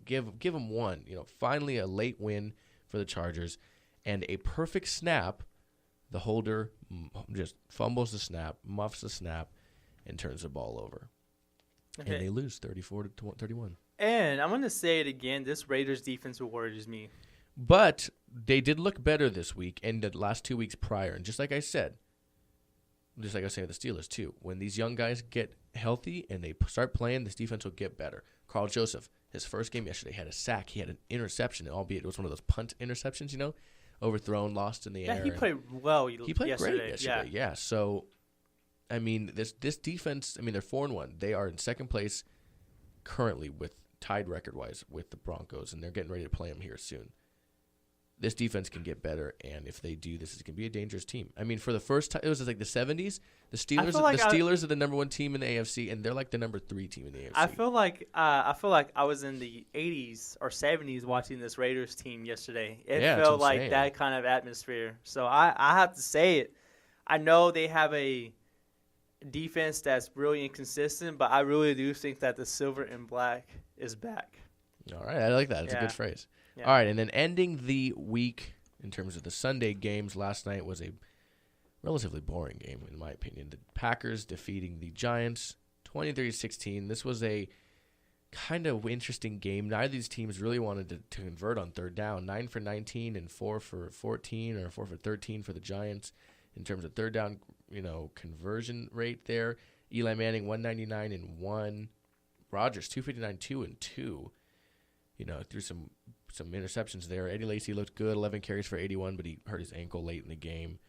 give them one. Finally a late win for the Chargers. And a perfect snap, the holder just fumbles the snap, muffs the snap, and turns the ball over. Okay. And they lose 34-31. And I'm going to say it again, this Raiders defense worries me. But they did look better this week and the last 2 weeks prior. And just like I was saying with the Steelers too, when these young guys get healthy and they start playing, this defense will get better. Carl Joseph, his first game yesterday, had a sack. He had an interception, albeit it was one of those punt interceptions, overthrown, lost in the air. Yeah, he played well. He played great yesterday. Yeah. So, I mean, this defense, they're 4-1. They are in second place currently tied record-wise with the Broncos, and they're getting ready to play them here soon. This defense can get better, and if they do, this is going to be a dangerous team. I mean, for the first time, it was like the 70s. The Steelers are the number one team in the AFC, and they're like the number 3 team in the AFC. I feel like I was in the 80s or 70s watching this Raiders team yesterday. It felt like that kind of atmosphere. So I have to say it. I know they have a defense that's really inconsistent, but I really do think that the silver and black is back. All right, I like that. It's a good phrase. Yeah. All right, and then ending the week in terms of the Sunday games, last night was a relatively boring game, in my opinion. The Packers defeating the Giants 23-16. This was a kind of interesting game. Neither of these teams really wanted to convert on third down. 9 for 19 and 4 for 14 or 4 for 13 for the Giants in terms of third down, conversion rate there. Eli Manning 199 and 1. Rodgers 259, 2 and 2. Through some interceptions there. Eddie Lacy looked good, 11 carries for 81, but he hurt his ankle late in the game.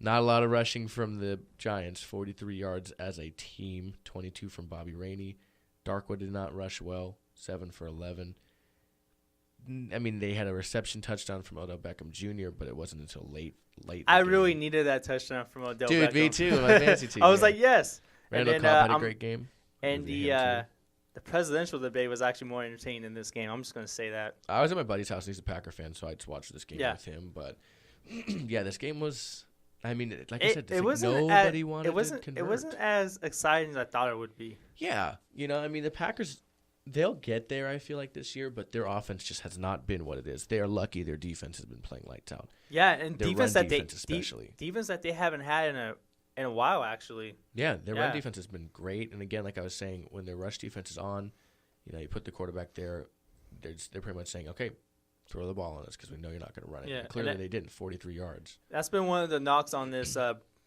Not a lot of rushing from the Giants, 43 yards as a team, 22 from Bobby Rainey. Darkwood did not rush well, 7 for 11. I mean, they had a reception touchdown from Odell Beckham Jr., but it wasn't until late. I really needed that touchdown from Odell Beckham. Dude, me too, my fantasy team. I was like, yes. Randall Cobb had a great game. And the presidential debate was actually more entertaining in this game. I'm just going to say that. I was at my buddy's house. He's a Packer fan, so I just watched this game with him. But, this game was, I said, nobody wanted to convert. It wasn't as exciting as I thought it would be. Yeah. The Packers, they'll get there, I feel like, this year, but their offense just has not been what it is. They are lucky their defense has been playing lights out. Yeah, and defense that they haven't had in a while, actually. Yeah, their run defense has been great. And again, like I was saying, when their rush defense is on, you put the quarterback there, they're pretty much saying, okay, throw the ball on us because we know you're not going to run it. Yeah, and clearly they didn't, 43 yards. That's been one of the knocks on this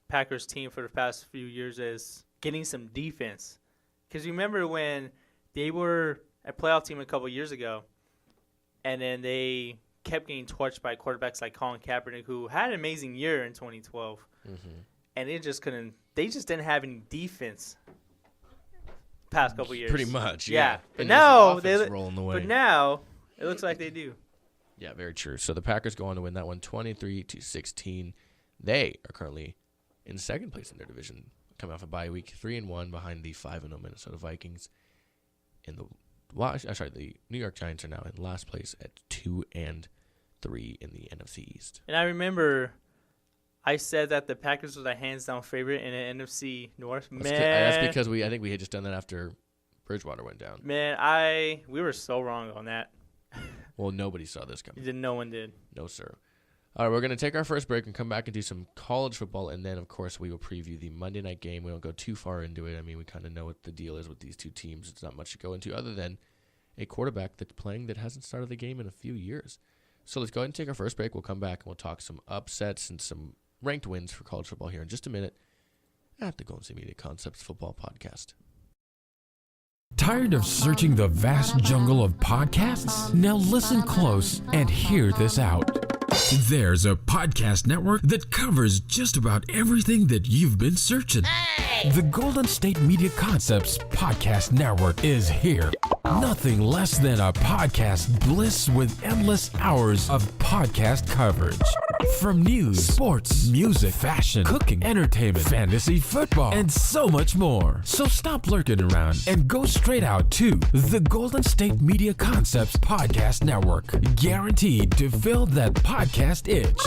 Packers team for the past few years is getting some defense. Because you remember when they were a playoff team a couple years ago, and then they kept getting torched by quarterbacks like Colin Kaepernick, who had an amazing year in 2012. Mm-hmm. And they just didn't have any defense past couple years. Pretty much, yeah. But now rolling the way. But now it looks like they do. Yeah, very true. So the Packers go on to win that one 23-16. They are currently in second place in their division, coming off a bye week, 3-1 behind the 5-0 Minnesota Vikings. And the New York Giants are now in last place at 2-3 in the NFC East. And I remember I said that the Packers were the hands-down favorite in the NFC North. That's because I think we had just done that after Bridgewater went down. Man, we were so wrong on that. Well, nobody saw this coming. No one did. No, sir. All right, we're going to take our first break and come back and do some college football, and then, of course, we will preview the Monday night game. We don't go too far into it. I mean, we kind of know what the deal is with these two teams. It's not much to go into other than a quarterback that's playing that hasn't started the game in a few years. So let's go ahead and take our first break. We'll come back and we'll talk some upsets and some ranked wins for college football here in just a minute at the Golden State Media Concepts Football Podcast. Tired of searching the vast jungle of podcasts? Now listen close and hear this out. There's a podcast network that covers just about everything that you've been searching. Hey! The Golden State Media Concepts Podcast Network is here. Nothing less than a podcast bliss with endless hours of podcast coverage. From news, sports, music, fashion, cooking, entertainment, fantasy, football, and so much more. So stop lurking around and go straight out to the Golden State Media Concepts Podcast Network. Guaranteed to fill that podcast itch.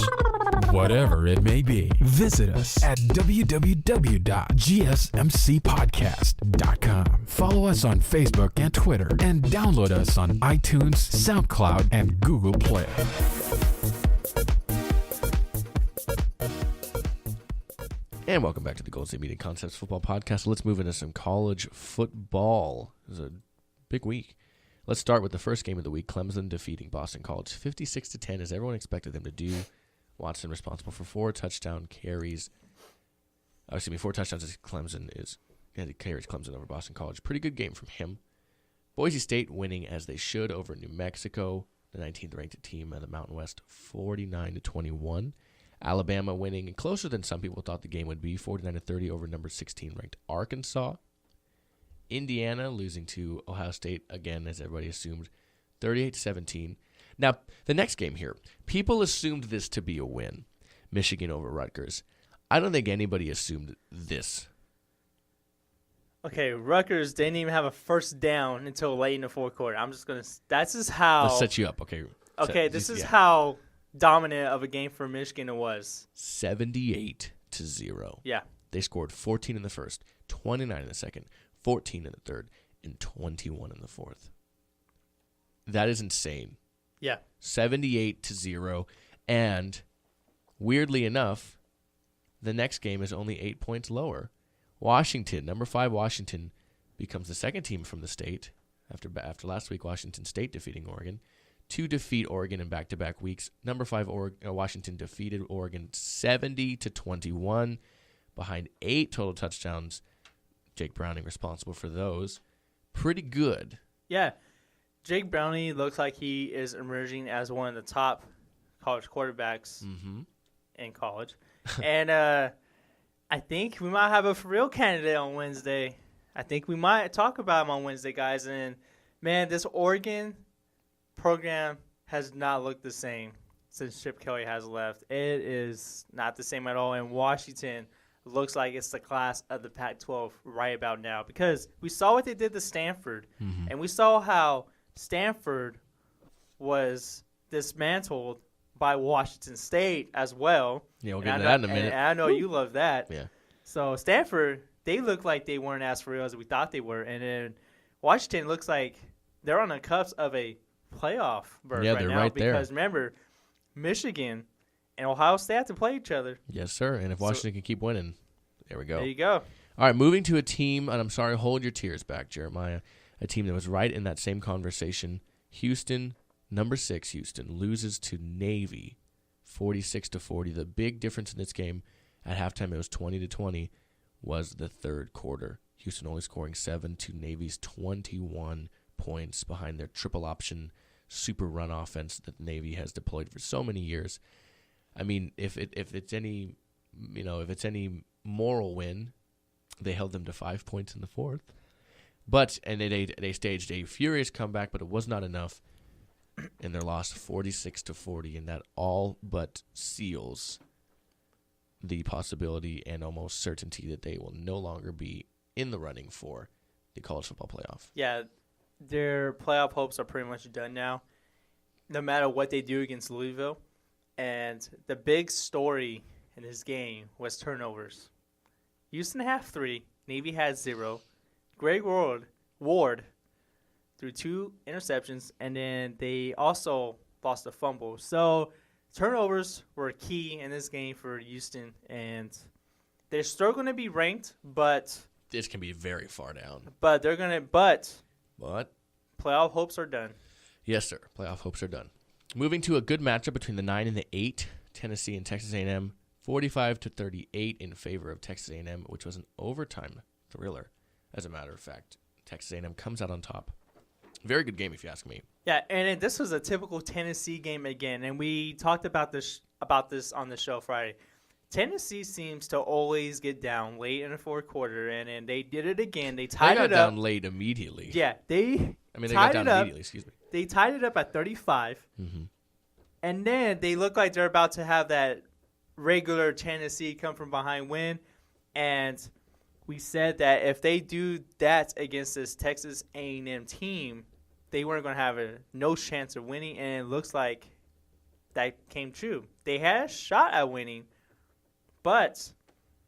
Whatever it may be. Visit us at www.gsmcpodcast.com. Follow us on Facebook and Twitter, and download us on iTunes, SoundCloud, and Google Play. And welcome back to the Golden State Media Concepts Football Podcast. Let's move into some college football. It was a big week. Let's start with the first game of the week, Clemson defeating Boston College 56-10, as everyone expected them to do. Watson responsible for 4 touchdown carries. 4 touchdowns as Clemson carries Clemson over Boston College. Pretty good game from him. Boise State winning as they should over New Mexico, the 19th ranked team of the Mountain West, 49-21. Alabama winning closer than some people thought the game would be, 49-30 over number 16 ranked Arkansas. Indiana losing to Ohio State again, as everybody assumed, 38-17. Now, the next game here, people assumed this to be a win, Michigan over Rutgers. I don't think anybody assumed this. Okay, Rutgers didn't even have a first down until late in the fourth quarter. That's just how. Let's set you up, okay? This is how dominant of a game for Michigan it was. 78-0. Yeah. They scored 14 in the first, 29 in the second, 14 in the third, and 21 in the fourth. That is insane. Yeah. 78-0. And weirdly enough, the next game is only 8 points lower. Washington, number 5 Washington, becomes the second team from the state after last week Washington State defeating Oregon. To defeat Oregon in back-to-back weeks. Number 5 Washington defeated Oregon 70-21 behind 8 total touchdowns. Jake Browning responsible for those. Pretty good. Yeah. Jake Browning looks like he is emerging as one of the top college quarterbacks in college. And I think we might have a for real candidate on Wednesday. I think we might talk about him on Wednesday, guys. And, man, this Oregon program has not looked the same since Chip Kelly has left. It is not the same at all. And Washington looks like it's the class of the Pac-12 right about now, because we saw what they did to Stanford, and we saw how Stanford was dismantled by Washington State as well. Yeah, we'll get into that in a minute. And I know you love that. Yeah. So Stanford, they look like they weren't as for real as we thought they were. And then Washington looks like they're on the cusp of a playoff berth right now. Right there. Because remember, Michigan and Ohio State have to play each other. Yes, sir. And if Washington can keep winning, there we go. There you go. All right, moving to a team, and I'm sorry, hold your tears back, Jeremiah, a team that was right in that same conversation. Houston, number 6 Houston, loses to Navy 46-40. The big difference in this game, at halftime it was 20-20, was the third quarter. Houston only scoring 7 to Navy's 21 points behind their triple option super run offense that Navy has deployed for so many years. I mean, if it's any moral win, they held them to 5 points in the fourth. And they staged a furious comeback, but it was not enough. And they're lost 46-40, and that all but seals the possibility and almost certainty that they will no longer be in the running for the college football playoff. Yeah, their playoff hopes are pretty much done now, no matter what they do against Louisville. And the big story in this game was turnovers. Houston had 3. Navy had 0. Greg Ward threw 2 interceptions, and then they also lost a fumble. So turnovers were key in this game for Houston, and they're still going to be ranked, but This can be very far down. but But playoff hopes are done. yes, sir. Playoff hopes are done. Moving to a good matchup between the 9 and the 8, Tennessee and Texas A&M, 45-38 in favor of Texas A&M, which was an overtime thriller. As a matter of fact, Texas A&M comes out on top. Very good game, if you ask me. Yeah, and this was a typical Tennessee game again, and we talked about this on the show Friday. Tennessee seems to always get down late in the fourth quarter, and they did it again. They tied They it got up. down late immediately. Yeah, they got tied down it up. immediately. Excuse me. They tied it up at 35, Mm-hmm. and then they look like they're about to have that regular Tennessee come from behind win, and we said that if they do that against this Texas A&M team, they weren't going to have no chance of winning, and it looks like that came true. They had a shot at winning, but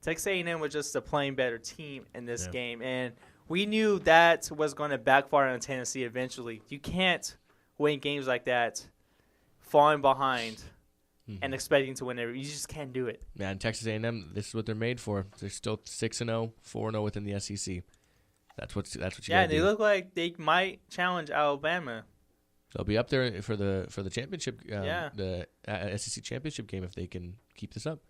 Texas A&M was just a plain better team in this game, and we knew that was going to backfire on Tennessee eventually. You can't win games like that, falling behind and expecting to win it. You just can't do it. Man, Texas A&M, this is what they're made for. They're still 6-0, 4-0 within the SEC. That's what you Yeah, gotta and they do. look like they might challenge Alabama. They'll be up there for the championship, Yeah. the SEC championship game if they can keep this up.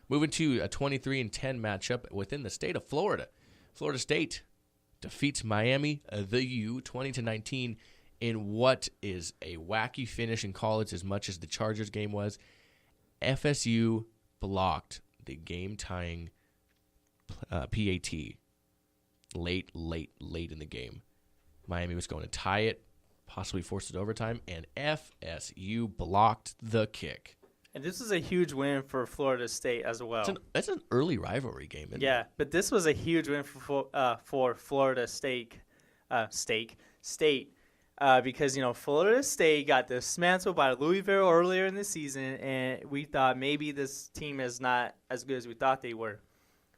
Moving to a 23-10 matchup within the state of Florida. Florida State defeats Miami, the U, 20-19 in what is a wacky finish in college as much as the Chargers game was. FSU blocked the game-tying PAT late in the game. Miami was going to tie it, possibly force it to overtime, and FSU blocked the kick. And this was a huge win for Florida State as well. That's an early rivalry game, isn't it? But this was a huge win for Florida State, because Florida State got dismantled by Louisville earlier in the season, and we thought maybe this team is not as good as we thought they were,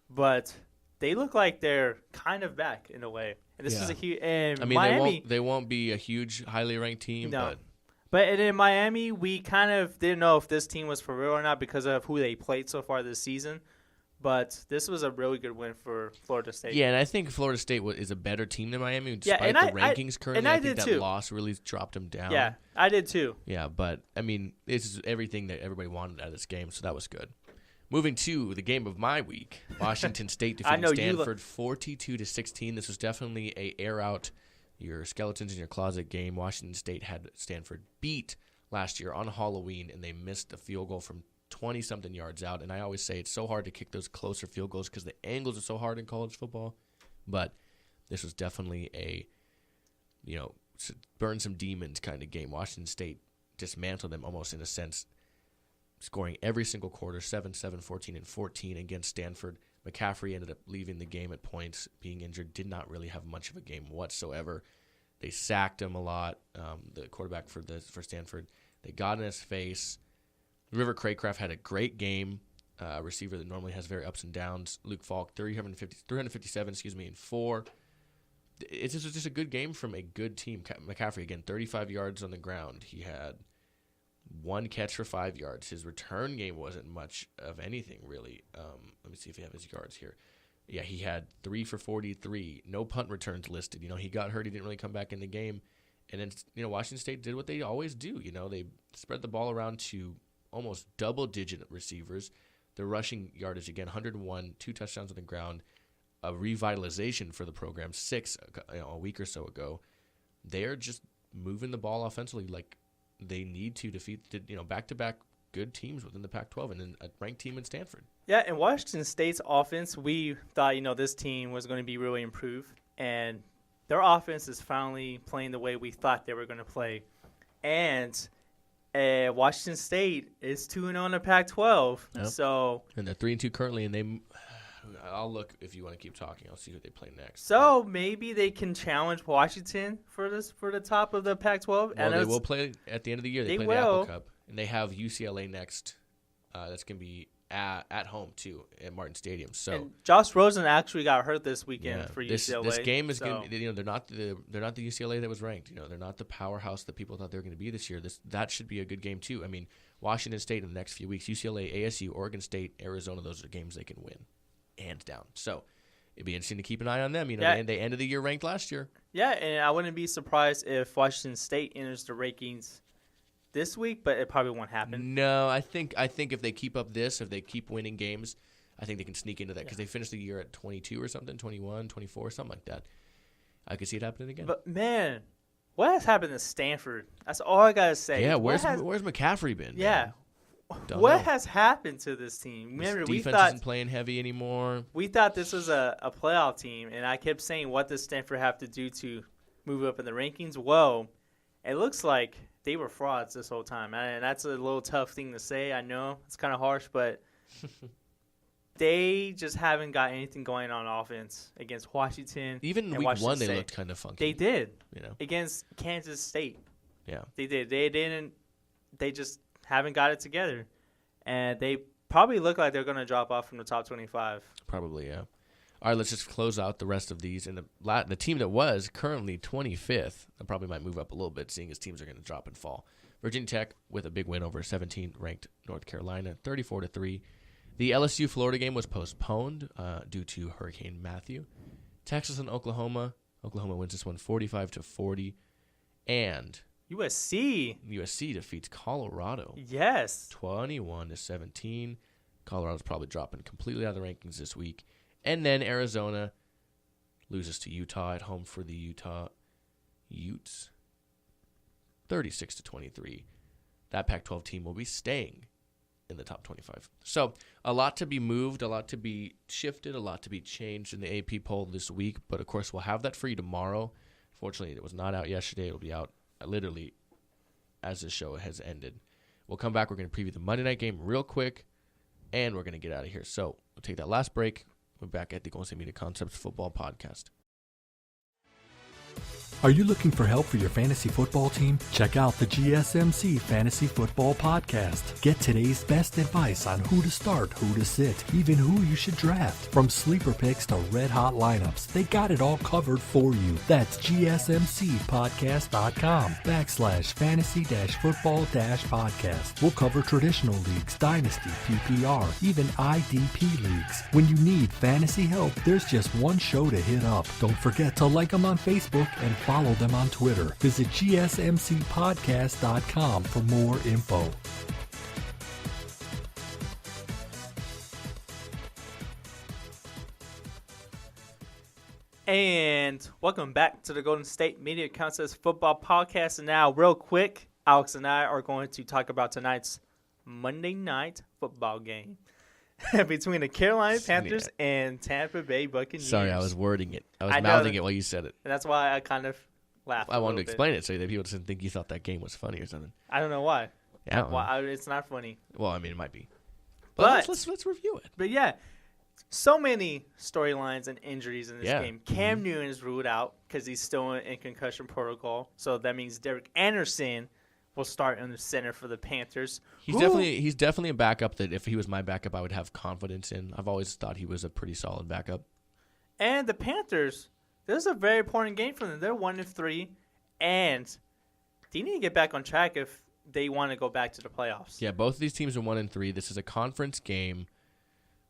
but they look like they're kind of back in a way. And this is a huge. And I mean, Miami, they won't be a huge, highly ranked team, no. But in Miami, we kind of didn't know if this team was for real or not because of who they played so far this season. But this was a really good win for Florida State. Yeah, and I think Florida State is a better team than Miami, despite and the I rankings currently. I think did that too. loss really dropped them down. Yeah, I did too. Yeah, but, I mean, this is everything that everybody wanted out of this game, so that was good. Moving to the game of my week, Washington State defeating Stanford 42-16. This was definitely a air out your skeletons in your closet game. Washington State had Stanford beat last year on Halloween, and they missed a field goal from 20-something yards out. And I always say it's so hard to kick those closer field goals because the angles are so hard in college football. But this was definitely a, burn some demons kind of game. Washington State dismantled them almost in a sense, scoring every single quarter, 7-7, 14, and 14 against Stanford. McCaffrey ended up leaving the game at points, being injured, did not really have much of a game whatsoever. They sacked him a lot, the quarterback for Stanford. They got in his face. River Craycraft had a great game, a receiver that normally has very ups and downs. Luke Falk, 357, and 4. It was just a good game from a good team. McCaffrey, again, 35 yards on the ground. He had 1 catch for 5 yards. His return game wasn't much of anything, really. Let me see if we have his yards here. Yeah, he had 3 for 43. No punt returns listed. He got hurt. He didn't really come back in the game. And then, Washington State did what they always do. They spread the ball around to almost double-digit receivers. The rushing yardage, again, 101, 2 touchdowns on the ground, a revitalization for the program, 6 a week or so ago. They're just moving the ball offensively like they need to defeat back-to-back good teams within the Pac-12 and then a ranked team in Stanford. Yeah, in Washington State's offense, we thought, this team was going to be really improved. And their offense is finally playing the way we thought they were going to play. And Washington State is 2-0 in the Pac-12. Yep. So, and they're 3-2 currently, and I'll look if you want to keep talking. I'll see who they play next. So maybe they can challenge Washington for the top of the Pac-12. Well, and they will play at the end of the year. They play the Apple Cup, and they have UCLA next. That's going to be at home too at Martin Stadium. So and Josh Rosen actually got hurt this weekend for UCLA. This game is going. They're not the UCLA that was ranked. They're not the powerhouse that people thought they were going to be this year. That should be a good game too. I mean, Washington State in the next few weeks, UCLA, ASU, Oregon State, Arizona. Those are games they can win, hands down. So it'd be interesting to keep an eye on them. They ended the year ranked last year. Yeah, and I wouldn't be surprised if Washington State enters the rankings this week, but it probably won't happen. No, I think if they keep up if they keep winning games, I think they can sneak into that because they finished the year at 22 or something, 21, 24, something like that. I could see it happening again. But, man, what has happened to Stanford? That's all I got to say. Yeah, where's McCaffrey been? Yeah. What has happened to this team? Remember, defense isn't playing heavy anymore. We thought this was a playoff team, and I kept saying, what does Stanford have to do to move up in the rankings? Well, it looks like they were frauds this whole time. And that's a little tough thing to say. I know it's kind of harsh, but they just haven't got anything going on offense against Washington. Even week Washington one, State. They looked kind of funky. They did. Against Kansas State. Yeah. They did. They didn't. They just haven't got it together. And they probably look like they're going to drop off from the top 25. Probably, yeah. All right, let's just close out the rest of these. And the team that was currently 25th, that probably might move up a little bit, seeing as teams are going to drop and fall. Virginia Tech with a big win over 17th-ranked North Carolina, 34-3. The LSU-Florida game was postponed due to Hurricane Matthew. Texas and Oklahoma. Oklahoma wins this one 45-40. And USC defeats Colorado. Yes. 21-17. Colorado's probably dropping completely out of the rankings this week. And then Arizona loses to Utah at home for the Utah Utes. 36-23. That Pac-12 team will be staying in the top 25. So a lot to be moved, a lot to be shifted, a lot to be changed in the AP poll this week. But, of course, we'll have that for you tomorrow. Fortunately, it was not out yesterday. It'll be out literally as the show has ended. We'll come back. We're going to preview the Monday night game real quick, and we're going to get out of here. So we'll take that last break. We're back at the Golden State Media Concepts Football Podcast. Are you looking for help for your fantasy football team? Check out the GSMC Fantasy Football Podcast. Get today's best advice on who to start, who to sit, even who you should draft. From sleeper picks to red-hot lineups, they got it all covered for you. That's gsmcpodcast.com/fantasy-football-podcast. We'll cover traditional leagues, dynasty, PPR, even IDP leagues. When you need fantasy help, there's just one show to hit up. Don't forget to like them on Facebook and follow them on Twitter. Visit gsmcpodcast.com for more info. And welcome back to the Golden State Media Concepts Football Podcast. And now, real quick, Alex and I are going to talk about tonight's Monday night football game between the Carolina Panthers and Tampa Bay Buccaneers. Sorry, I was wording it. I was mouthing it while you said it. And that's why I kind of laughed. I wanted to explain it so that people didn't think you thought that game was funny or something. I don't know why. Yeah, it's not funny. Well, I mean, it might be. But let's review it. But yeah, so many storylines and injuries in this game. Cam Newton is ruled out because he's still in concussion protocol. So that means Derek Anderson will start in the center for the Panthers. He's definitely a backup that if he was my backup, I would have confidence in. I've always thought he was a pretty solid backup. And the Panthers, this is a very important game for them. They're 1-3, and they need to get back on track if they want to go back to the playoffs. Yeah, both of these teams are 1-3. This is a conference game.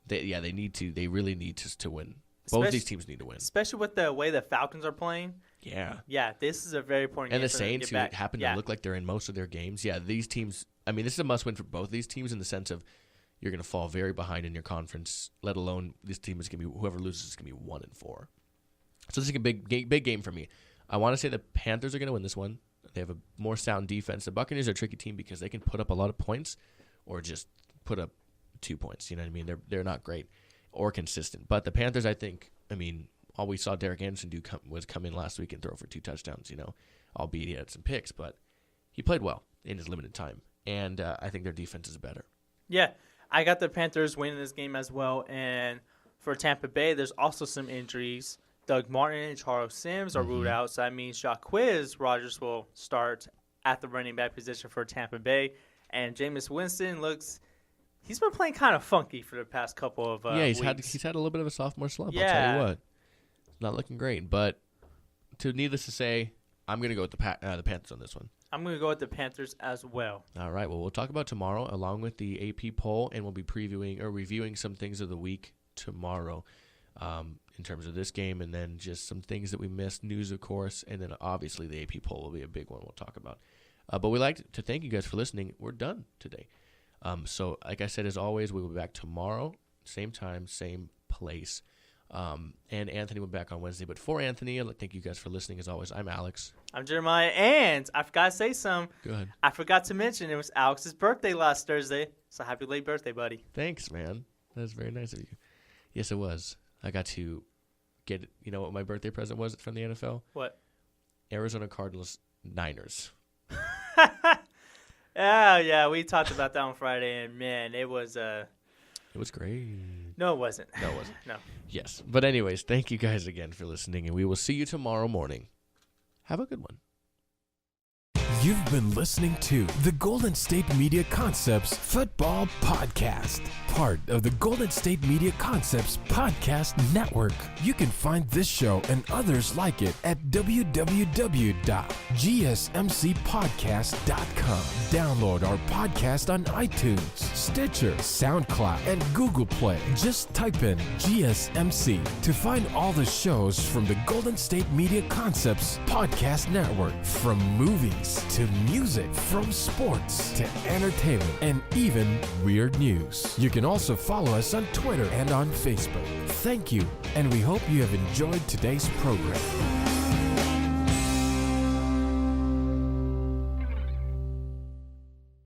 They need to. They really need to win. Both of these teams need to win, especially with the way the Falcons are playing. Yeah, this is a very important game. And the Saints, who happen to look like they're in most of their games. Yeah, these teams. I mean, this is a must-win for both of these teams in the sense of you're going to fall very behind in your conference. Let alone this team is going to be whoever loses is going to be 1-4. So this is a big game for me. I want to say the Panthers are going to win this one. They have a more sound defense. The Buccaneers are a tricky team because they can put up a lot of points or just put up 2 points. You know what I mean? They're not great or consistent. But the Panthers, I think, all we saw Derek Anderson do was come in last week and throw for 2 touchdowns, albeit he had some picks. But he played well in his limited time. And I think their defense is better. Yeah, I got the Panthers winning this game as well. And for Tampa Bay, there's also some injuries. Doug Martin and Charles Sims are ruled out, so that means Jacquizz Rodgers will start at the running back position for Tampa Bay. And Jameis Winston looks He's been playing kind of funky for the past couple of he's weeks. had a little bit of a sophomore slump. Yeah. I'll tell you what, not looking great. But needless to say, I'm going to go with the Panthers on this one. I'm going to go with the Panthers as well. All right. Well, we'll talk about tomorrow along with the AP poll, and we'll be reviewing some things of the week tomorrow in terms of this game, and then just some things that we missed, news, of course, and then obviously the AP poll will be a big one we'll talk about. But we'd like to thank you guys for listening. We're done today. So, like I said, as always, we will be back tomorrow, same time, same place. And Anthony will be back on Wednesday. But for Anthony, I'd like to thank you guys for listening. As always, I'm Alex. I'm Jeremiah, and I forgot to say something. Go ahead. I forgot to mention it was Alex's birthday last Thursday, so happy late birthday, buddy. Thanks, man. That was very nice of you. Yes, it was. I got to get, you know what my birthday present was from the NFL? What? Arizona Cardinals Niners. Yeah, we talked about that on Friday, and man, it was It was great. No, it wasn't. No, it wasn't. No. Yes. But anyways, thank you guys again for listening, and we will see you tomorrow morning. Have a good one. You've been listening to the Golden State Media Concepts Football Podcast, part of the Golden State Media Concepts Podcast Network. You can find this show and others like it at www.gsmcpodcast.com. Download our podcast on iTunes, Stitcher, SoundCloud, and Google Play. Just type in GSMC to find all the shows from the Golden State Media Concepts Podcast Network, from movies to music, from sports to entertainment, and even weird news. You can also follow us on Twitter and on Facebook. Thank you, and we hope you have enjoyed today's program.